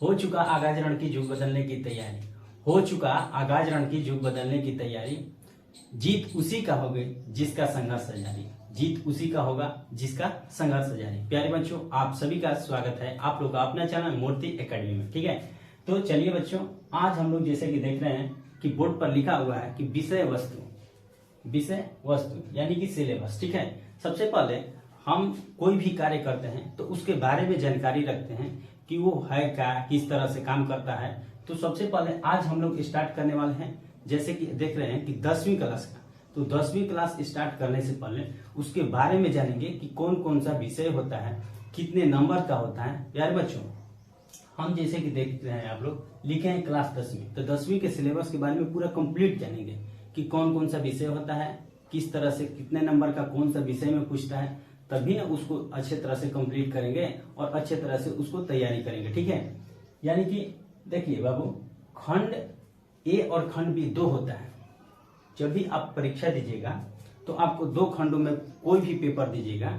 हो चुका आगाज रण की जुग बदलने की तैयारी, हो चुका आगाज रण की जुग बदलने की तैयारी। जीत उसी का होगी जिसका संघर्ष जारी, जीत उसी का होगा जिसका संघर्ष जारी। प्यारे बच्चों, आप सभी का स्वागत है आप लोग का अपना चैनल मूर्ति एकेडमी में। ठीक है, तो चलिए बच्चों, आज हम लोग जैसे कि देख रहे हैं कि बोर्ड पर लिखा हुआ है कि विषय वस्तु यानी कि सिलेबस। ठीक है, सबसे पहले हम कोई भी कार्य करते हैं तो उसके बारे में जानकारी रखते हैं कि वो है क्या, किस तरह से काम करता है। तो सबसे पहले आज हम लोग स्टार्ट करने वाले हैं, जैसे कि देख रहे हैं कि 10वीं क्लास का। तो 10वीं क्लास स्टार्ट करने से पहले उसके बारे में जानेंगे कि कौन कौन सा विषय होता है, कितने नंबर का होता है। प्यारे बच्चों, हम जैसे कि देख रहे हैं आप लोग लिखे हैं क्लास 10वीं, तो 10वीं के सिलेबस के बारे में पूरा कंप्लीट जानेंगे कि कौन कौन सा विषय होता है, किस तरह से कितने नंबर का कौन सा विषय में पूछता है, तभी ना उसको अच्छे तरह से कंप्लीट करेंगे और अच्छे तरह से उसको तैयारी करेंगे। ठीक है, यानी कि देखिए बाबू, खंड ए और खंड बी दो होता है। जब भी आप परीक्षा दीजिएगा तो आपको दो खंडों में कोई भी पेपर दीजिएगा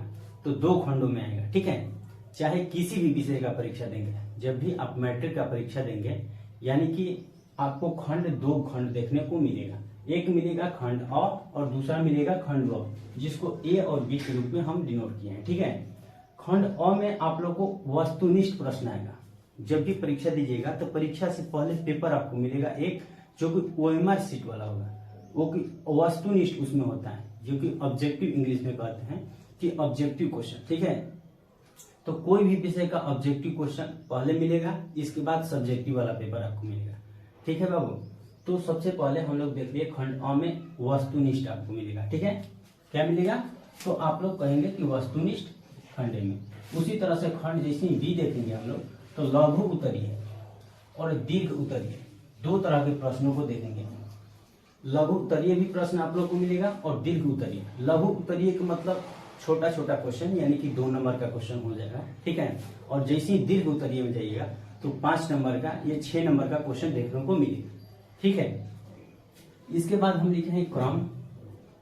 तो दो खंडों में आएगा। ठीक है, चाहे किसी भी विषय का परीक्षा देंगे, जब भी आप मैट्रिक का परीक्षा देंगे यानी कि आपको दो खंड देखने को मिलेगा। एक मिलेगा खंड अ और दूसरा मिलेगा खंड व, जिसको ए और बी के रूप में हम डिनोट किए हैं। ठीक है, खंड अ में आप लोग को वस्तुनिष्ठ प्रश्न आएगा। जब भी परीक्षा दीजिएगा तो परीक्षा से पहले पेपर आपको मिलेगा एक, जो कि ओएमआर सीट वाला होगा, वो कि वस्तुनिष्ठ उसमें होता है, जो कि ऑब्जेक्टिव इंग्लिश में कहते हैं कि ऑब्जेक्टिव क्वेश्चन। ठीक है, तो कोई भी विषय का ऑब्जेक्टिव क्वेश्चन पहले मिलेगा, इसके बाद सब्जेक्टिव वाला पेपर आपको मिलेगा। ठीक है बाबू, तो सबसे पहले हम लोग देख लिए खंड अ में वस्तुनिष्ठ आपको मिलेगा। ठीक है, क्या मिलेगा? तो आप लोग कहेंगे कि वस्तुनिष्ठ खंड में। उसी तरह से खंड जैसे बी देखेंगे हम लोग तो लघु उत्तरीय और दीर्घ उत्तरीय दो तरह के प्रश्नों को देखेंगे। लघु उत्तरीय भी प्रश्न आप लोग को मिलेगा और दीर्घ उत्तरीय। लघु उत्तरीय का मतलब छोटा छोटा क्वेश्चन, यानी कि 2 नंबर का क्वेश्चन हो जाएगा। ठीक है, और जैसे ही दीर्घ उत्तरीय में जाइएगा तो 5 नंबर का या 6 नंबर का क्वेश्चन देखने को मिलेगा। ठीक है, इसके बाद हम लिखे हैं क्रम,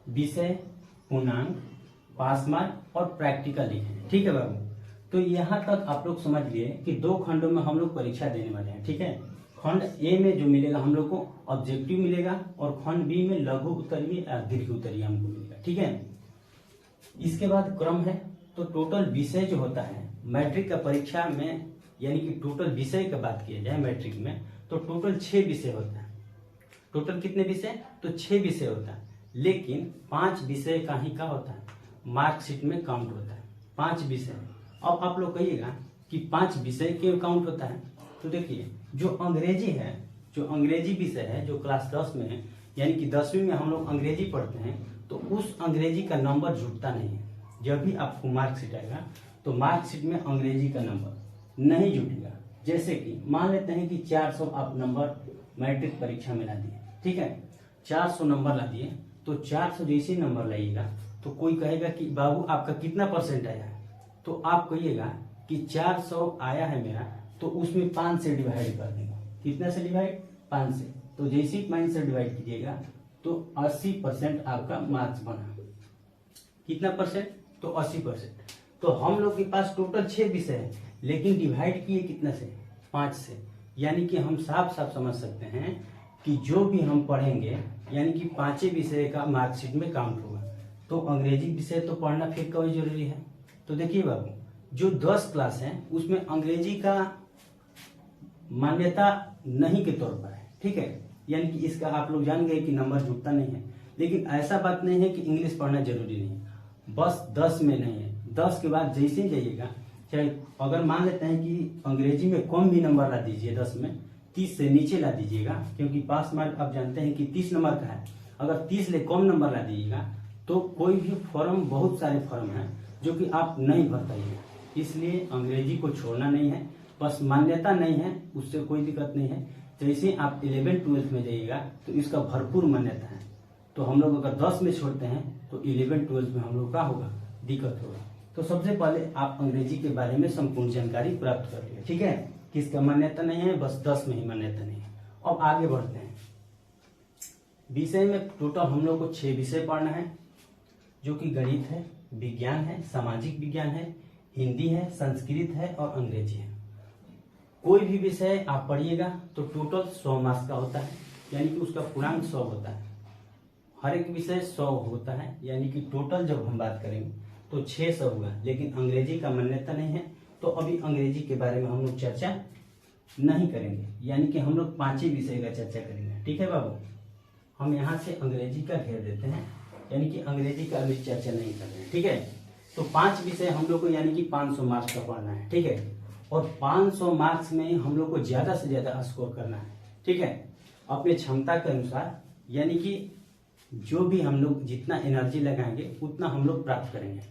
विषय, पूर्णांक, पास मार्क और प्रैक्टिकल लिखे हैं। ठीक है बाबू, तो यहाँ तक आप लोग समझ लिए कि 2 खंडों में हम लोग परीक्षा देने वाले हैं। ठीक है, खंड ए में जो मिलेगा हम लोग को ऑब्जेक्टिव मिलेगा और खंड बी में लघु उत्तरीय या दीर्घ उत्तरीय हमको मिलेगा। ठीक है, इसके बाद क्रम है, तो टोटल विषय जो होता है मैट्रिक का परीक्षा में, यानी कि टोटल विषय की बात किया जाए मैट्रिक में तो टोटल 6 विषय होता है। टोटल कितने विषय? तो 6 विषय होता है, लेकिन 5 विषय का ही क्या होता है, मार्कशीट में काउंट होता है 5 विषय। अब आप लोग कहिएगा कि 5 विषय क्यों काउंट होता है? तो देखिए, जो अंग्रेजी है, जो अंग्रेजी विषय है, जो क्लास 10 में है, यानी कि 10वीं में हम लोग अंग्रेजी पढ़ते हैं, तो उस अंग्रेजी का नंबर जुटता नहीं है। जब भी आपको मार्कशीट आएगा तो मार्कशीट में अंग्रेजी का नंबर नहीं जुटेगा। जैसे कि मान लेते हैं कि 400 आप नंबर मैट्रिक परीक्षा में ला दिए। ठीक है, 400 नंबर ला दिए, तो 400 जैसे नंबर लाइएगा तो कोई कहेगा कि बाबू आपका कितना परसेंट आया है, तो आप कहिएगा कि 400 आया है मेरा, तो उसमें 5 से डिवाइड कर देंगे। कितना से डिवाइड? 5 से। तो जैसे ही 5 से डिवाइड कीजिएगा तो 80% आपका मार्क्स बना। कितना परसेंट? तो 80%। तो हम लोग के पास टोटल 6 विषय है, लेकिन डिवाइड किए कितना से? 5 से। यानी कि हम साफ साफ समझ सकते हैं कि जो भी हम पढ़ेंगे यानी कि 5 विषय का मार्कशीट में काउंट होगा। तो अंग्रेजी विषय तो पढ़ना फिर कोई जरूरी है। तो देखिए बाबू, जो 10 क्लास है उसमें अंग्रेजी का मान्यता नहीं के तौर पर है। ठीक है, यानी कि इसका आप लोग जान गए कि नंबर जुटता नहीं है, लेकिन ऐसा बात नहीं है कि इंग्लिश पढ़ना जरूरी नहीं है। बस 10 में नहीं है, 10 के बाद जैसे ही जाइएगा, चाहे अगर मान लेते हैं कि अंग्रेजी में कम भी नंबर ला दीजिए, 10 में 30 से नीचे ला दीजिएगा, क्योंकि पास मार्क आप जानते हैं कि 30 नंबर का है। अगर 30 से कम नंबर ला दीजिएगा तो कोई भी फॉर्म, बहुत सारे फॉर्म हैं जो कि आप नहीं भर पाइएगा। इसलिए अंग्रेजी को छोड़ना नहीं है, बस मान्यता नहीं है, उससे कोई दिक्कत नहीं है। जैसे आप 11-12 में जाइएगा तो इसका भरपूर मान्यता है। तो हम लोग अगर 10 में छोड़ते हैं तो 11-12 में हम लोग का होगा, दिक्कत होगा। तो सबसे पहले आप अंग्रेजी के बारे में संपूर्ण जानकारी प्राप्त कर लिए। ठीक है, किसका मान्यता नहीं है, बस 10 में ही मान्यता नहीं है। अब आगे बढ़ते हैं। विषय में टोटल हम लोग को 6 विषय पढ़ना है, जो कि गणित है, विज्ञान है, सामाजिक विज्ञान है, हिंदी है, संस्कृत है और अंग्रेजी है। कोई भी विषय आप पढ़िएगा तो टोटल 100 मार्क्स का होता है, यानी कि उसका पूर्णांक 100 होता है। हर एक विषय 100 होता है, यानी कि टोटल जब हम बात करेंगे तो 600 हुआ। लेकिन अंग्रेजी का मान्यता नहीं है, तो अभी अंग्रेजी के बारे में हम लोग चर्चा नहीं करेंगे, यानी कि हम लोग 5 ही विषय का चर्चा करेंगे। ठीक है बाबू, हम यहाँ से अंग्रेजी का घेर देते हैं, यानी कि अंग्रेजी का अभी चर्चा नहीं कर रहे हैं। ठीक है, तो 5 विषय हम लोग को यानी कि 500 मार्क्स का पढ़ना है। ठीक है, और 500 मार्क्स में हम लोग को ज्यादा से ज्यादा स्कोर करना है। ठीक है, अपने क्षमता के अनुसार, यानी कि जो भी हम लोग जितना एनर्जी लगाएंगे उतना हम लोग प्राप्त करेंगे।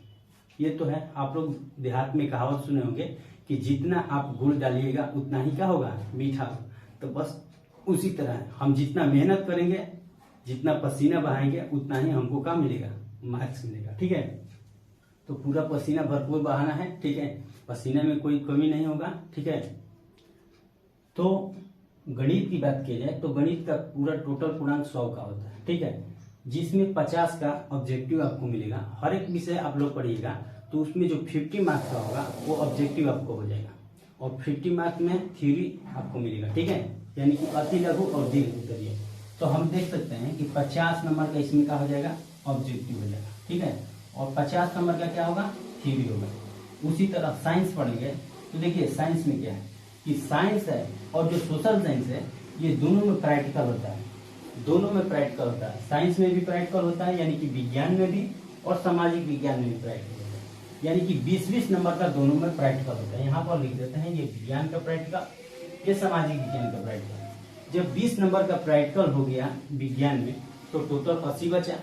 ये तो है, आप लोग देहात में कहावत सुने होंगे कि जितना आप गुड़ डालिएगा उतना ही क्या होगा, मीठा। तो बस उसी तरह हम जितना मेहनत करेंगे, जितना पसीना बहाएंगे, उतना ही हमको क्या मिलेगा, मार्क्स मिलेगा। ठीक है, तो पूरा पसीना भरपूर बहाना है। ठीक है, पसीने में कोई कमी नहीं होगा। ठीक है, तो गणित की बात की जाए तो गणित का पूरा टोटल पूर्णांक 100 का होता है। ठीक है, जिसमें 50 का ऑब्जेक्टिव आपको मिलेगा। हर एक विषय आप लोग पढ़िएगा तो उसमें जो 50 मार्क्स का होगा वो ऑब्जेक्टिव आपको हो जाएगा, और 50 मार्क्स में थ्योरी आपको मिलेगा। ठीक है, यानी कि अति लघु और दीर्घ उत्तरीय। तो हम देख सकते हैं कि 50 नंबर का इसमें क्या हो जाएगा, ऑब्जेक्टिव हो जाएगा। ठीक है, और 50 नंबर का क्या होगा, थ्योरी होगा। उसी तरह साइंस पढ़ेंगे तो देखिए साइंस में क्या है कि साइंस है और जो सोशल साइंस है ये दोनों में प्रैक्टिकल होता है। दोनों में प्रैक्टिकल होता है, साइंस में भी प्रैक्टिकल होता है, यानी कि विज्ञान में भी, और सामाजिक विज्ञान में भी प्रैक्टिकल होता है। यानी कि 20-20 नंबर का दोनों में प्रैक्टिकल होता है। यहाँ पर लिख देते हैं ये विज्ञान का प्रैक्टिकल, ये सामाजिक विज्ञान का प्रैक्टिकल। जब 20 नंबर का प्रैक्टिकल हो गया विज्ञान में तो टोटल 80 बचा।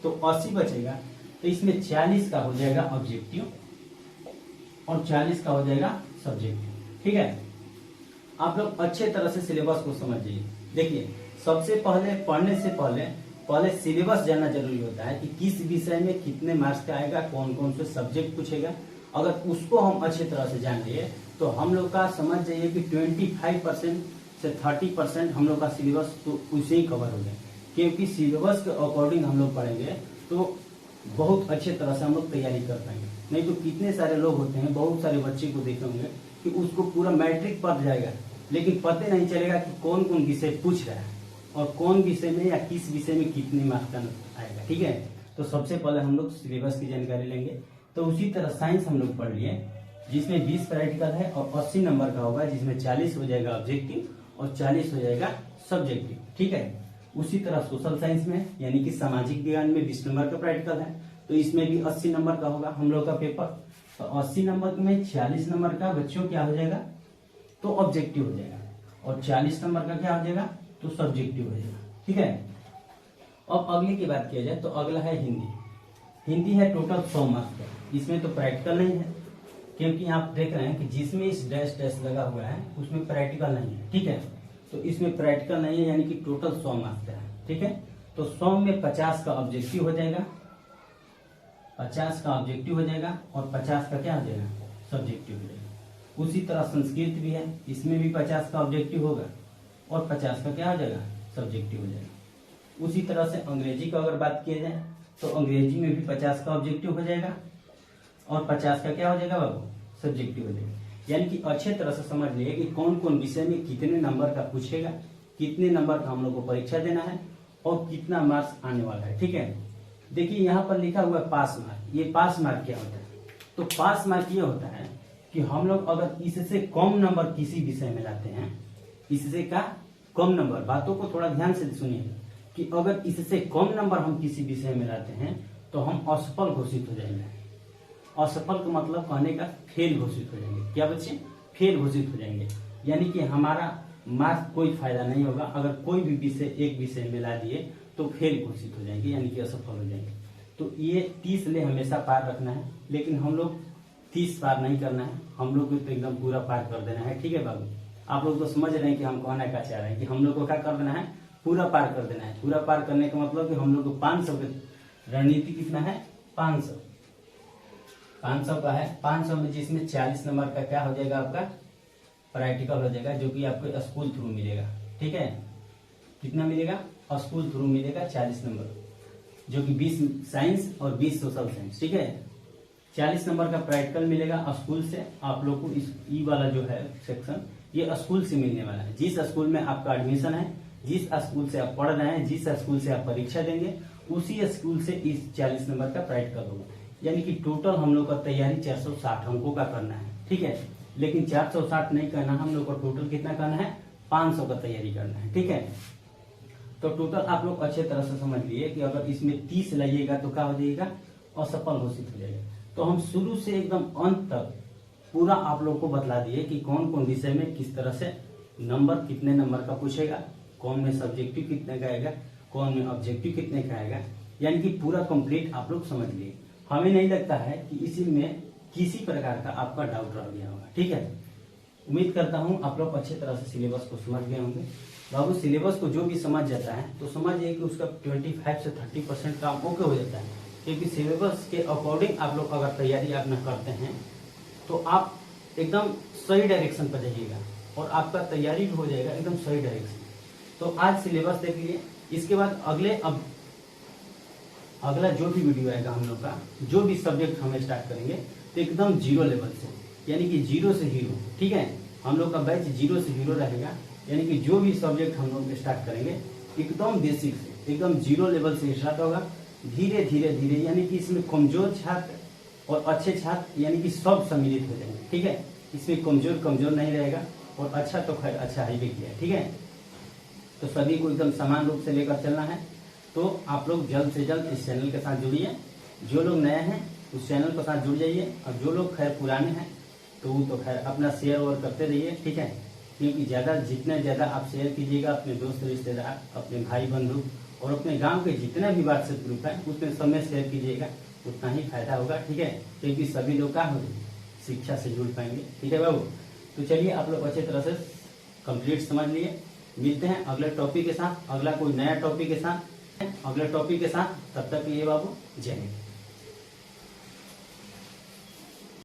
तो 80 बचेगा तो इसमें 40 का हो जाएगा ऑब्जेक्टिव और 40 का हो जाएगा सब्जेक्टिव। ठीक है, आप लोग अच्छे तरह से सिलेबस को समझिए। देखिए, सबसे पहले पढ़ने से पहले सिलेबस जानना जरूरी होता है कि किस विषय में कितने मार्क्स का आएगा, कौन कौन से सब्जेक्ट पूछेगा। अगर उसको हम अच्छे तरह से जान लिए तो हम लोग का समझ जाइए कि 25% से 30% हम लोग का सिलेबस तो उसे ही कवर हो जाए, क्योंकि सिलेबस के अकॉर्डिंग हम लोग पढ़ेंगे तो बहुत अच्छे तरह से हम लोग तैयारी कर पाएंगे। नहीं तो कितने सारे लोग होते हैं, बहुत सारे बच्चे को देखे होंगे कि उसको पूरा मैट्रिक पढ़ जाएगा लेकिन पता नहीं चलेगा कि कौन कौन विषय पूछ रहा है और कौन विषय में या किस विषय में कितने मार्क्स का आएगा। ठीक है, तो सबसे पहले हम लोग सिलेबस की जानकारी लेंगे। तो उसी तरह साइंस हम लोग पढ़ लिए, जिसमें 20 प्रैक्टिकल है और 80 नंबर का होगा, जिसमें 40 हो जाएगा ऑब्जेक्टिव और 40 हो जाएगा सब्जेक्टिव। ठीक है, उसी तरह सोशल साइंस में यानी कि सामाजिक विज्ञान में 20 नंबर का प्रैक्टिकल है, तो इसमें भी 80 नंबर का होगा हम लोग का पेपर। तो 80 नंबर में 40 नंबर का बच्चों क्या हो जाएगा, तो ऑब्जेक्टिव हो जाएगा, और 40 नंबर का क्या हो जाएगा, तो सब्जेक्टिव हो जाएगा। ठीक है, अब अगले की बात किया जाए तो अगला है हिंदी। हिंदी है टोटल 100 मार्क्स का। इसमें तो प्रैक्टिकल नहीं है, क्योंकि आप देख रहे हैं कि जिसमें इस डैश डैश लगा हुआ है उसमें प्रैक्टिकल नहीं है। ठीक है, तो इसमें प्रैक्टिकल नहीं है, यानी कि टोटल 100 मार्क्स का है। ठीक है, तो 100 में 50 का ऑब्जेक्टिव हो जाएगा, 50 का ऑब्जेक्टिव हो जाएगा और 50 का क्या हो जाएगा, सब्जेक्टिव हो जाएगा। उसी तरह संस्कृत भी है, इसमें भी 50 का ऑब्जेक्टिव होगा और 50 का क्या हो जाएगा, सब्जेक्टिव हो जाएगा। उसी तरह से अंग्रेजी का अगर बात किया जाए तो अंग्रेजी में भी 50 का ऑब्जेक्टिव हो जाएगा और 50 का क्या हो जाएगा बाबू, सब्जेक्टिव हो जाएगा। यानी कि अच्छे तरह से समझ लिए कि कौन कौन विषय में कितने नंबर का पूछेगा, कितने नंबर का हम लोग को परीक्षा देना है और कितना मार्क्स आने वाला है। ठीक है, देखिए यहाँ पर लिखा हुआ है पास मार्क। ये पास मार्क क्या होता है, तो पास मार्क ये होता है कि हम लोग अगर इससे कम नंबर किसी विषय में लाते हैं, इससे का कम नंबर, बातों को थोड़ा ध्यान से सुनिए, कि अगर इससे कम नंबर हम किसी विषय में लाते हैं तो हम असफल घोषित हो जाएंगे। असफल का मतलब कहने का फेल घोषित हो जाएंगे। क्या बच्चे, फेल घोषित हो जाएंगे, यानी कि हमारा मार्क्स कोई फायदा नहीं होगा। अगर कोई भी विषय एक विषय में ला दिए तो फेल घोषित हो जाएंगे, यानी कि असफल हो जाएंगे। तो ये 30 ले हमेशा पार रखना है, लेकिन हम लोग 30 पार नहीं करना है, हम लोग को तो एकदम पूरा पार कर देना है। ठीक है बाबू, आप लोग तो समझ रहे हैं कि हम कहना क्या चाह रहे हैं कि हम लोग को क्या कर देना है, पूरा पार कर देना है। पूरा पार करने का मतलब कि हम लोग को 500 रणनीति कितना है, 500 का है। 500 में जिसमें 40 नंबर का क्या हो जाएगा, आपका प्रैक्टिकल हो जाएगा, जो कि आपको स्कूल थ्रू मिलेगा। ठीक है, कितना मिलेगा, स्कूल थ्रू मिलेगा 40 नंबर, जो कि 20 साइंस और 20 सोशल साइंस। ठीक है, 40 नंबर का प्रैक्टिकल मिलेगा स्कूल से आप लोग को। इस ई वाला जो है सेक्शन ये स्कूल से मिलने वाला है। जिस स्कूल में आपका एडमिशन है, जिस स्कूल से आप पढ़ रहे हैं, जिस स्कूल से आप परीक्षा देंगे, उसी स्कूल से इस 40 नंबर का प्रैक्टिकल होगा। यानी कि टोटल हम लोग का तैयारी 460 अंकों का करना है, ठीक है। लेकिन 460 नहीं करना, हम लोग को टोटल कितना करना है, 500 का तैयारी करना है, ठीक है। तो टोटल आप लोग अच्छे तरह से समझ लिए कि अगर इसमें 30 लाइएगा तो क्या हो जाएगा, असफल घोषित हो जाएगा। तो हम शुरू से एकदम अंत तक पूरा आप लोग को बतला दिए कि कौन कौन विषय में किस तरह से नंबर, कितने नंबर का पूछेगा, कौन में सब्जेक्टिव कितने का आएगा, कौन में ऑब्जेक्टिव कितने का आएगा। यानी कि पूरा कंप्लीट आप लोग समझ लिए। हमें नहीं लगता है कि इसी में किसी प्रकार का आपका डाउट रह गया होगा, ठीक है। उम्मीद करता हूं आप लोग अच्छे तरह से सिलेबस को समझ गए होंगे। बाबू सिलेबस को जो भी समझ जाता है तो समझिए कि उसका 25 से 30% काम ओके हो जाता है, क्योंकि सिलेबस के अकॉर्डिंग आप लोग अगर तैयारी अपना करते हैं तो आप एकदम सही डायरेक्शन पर जाइएगा और आपका तैयारी भी हो जाएगा एकदम सही डायरेक्शन। तो आज सिलेबस देख लिए। इसके बाद अगला जो भी वीडियो आएगा हम लोग का, जो भी सब्जेक्ट हम स्टार्ट करेंगे तो एकदम जीरो लेवल से, यानी कि जीरो से हीरो, ठीक है। हम लोग का बैच जीरो से हीरो रहेगा। यानी कि जो भी सब्जेक्ट हम लोग स्टार्ट करेंगे एकदम बेसिक से, एकदम जीरो लेवल से स्टार्ट होगा। धीरे धीरे धीरे, यानी कि इसमें कमजोर छात्र और अच्छे छात्र यानी कि सब सम्मिलित हो जाएंगे, ठीक है। इसमें कमजोर नहीं रहेगा और अच्छा तो खैर अच्छा ही भी किया, ठीक है। तो सभी को एकदम समान रूप से लेकर चलना है। तो आप लोग जल्द से जल्द इस चैनल के साथ जुड़िए। जो लोग नए हैं उस चैनल के साथ जुड़ जाइए, और जो लोग खैर पुराने हैं तो वो तो खैर अपना शेयर और करते रहिए, ठीक है। क्योंकि जितने ज़्यादा आप शेयर कीजिएगा अपने दोस्त रिश्तेदार, अपने भाई बंधु और अपने गांव के जितने भी व्हाट्सएप ग्रुप है उतने सब में शेयर कीजिएगा, उतना ही फायदा होगा, ठीक है। क्योंकि सभी लोग क्या हो शिक्षा से जुड़ पाएंगे, ठीक है बाबू। तो चलिए आप लोग अच्छे तरह से कंप्लीट समझ लिए। मिलते हैं अगले टॉपिक के साथ, अगला कोई नया टॉपिक के साथ, अगले टॉपिक के साथ। तब तक के लिए बाबू जय हिंद।